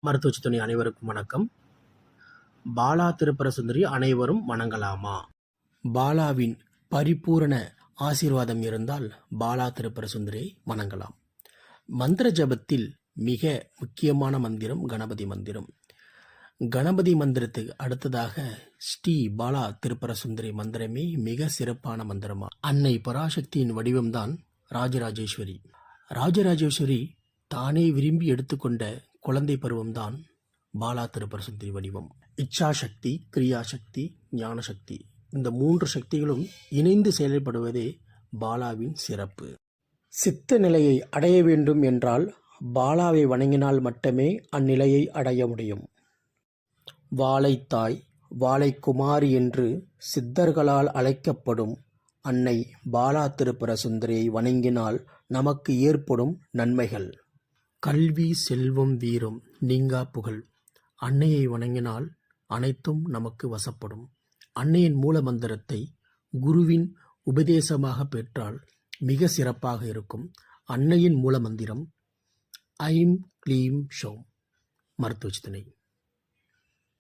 மருத்துவச்சி துணை அனைவருக்கும் வணக்கம். பாலா திரிபுர சுந்தரி அனைவரும் வணங்கலாமா? பாலாவின் பரிபூரண ஆசீர்வாதம் இருந்தால் பாலா திரிபுர சுந்தரியை வணங்கலாம். மந்திர ஜபத்தில் மிக முக்கியமான மந்திரம் கணபதி மந்திரம். கணபதி மந்திரத்துக்கு அடுத்ததாக ஸ்ரீ பாலா திரிபுர சுந்தரி மந்திரமே மிக சிறப்பான மந்திரமா. அன்னை பராசக்தியின் வடிவம்தான் ராஜராஜேஸ்வரி. ராஜராஜேஸ்வரி தானே விரும்பி எடுத்துக்கொண்ட குழந்தை பருவம்தான் பாலா திரிபுர சுந்தரி வடிவம். இச்சாசக்தி, கிரியாசக்தி, ஞான சக்தி, இந்த 3 சக்திகளும் இணைந்து செயல்படுவதே பாலாவின் சிறப்பு. சித்த நிலையை அடைய வேண்டும் என்றால் பாலாவை வணங்கினால் மட்டுமே அந்நிலையை அடைய முடியும். வாழைத்தாய், வாழைக்குமாரி என்று சித்தர்களால் அழைக்கப்படும் அன்னை பாலா திரிபுர சுந்தரியை வணங்கினால் நமக்கு ஏற்படும் நன்மைகள்: கல்வி, செல்வம், வீரம், நீங்கா புகழ். அன்னையை வணங்கினால் அனைத்தும் நமக்கு வசப்படும். அன்னையின் மூல மந்திரத்தை குருவின் உபதேசமாக பெற்றால் மிக சிறப்பாக இருக்கும். அன்னையின் மூல மந்திரம் ஐம் க்ளீம் ஷௌம். மருத்துவ சிந்தனை.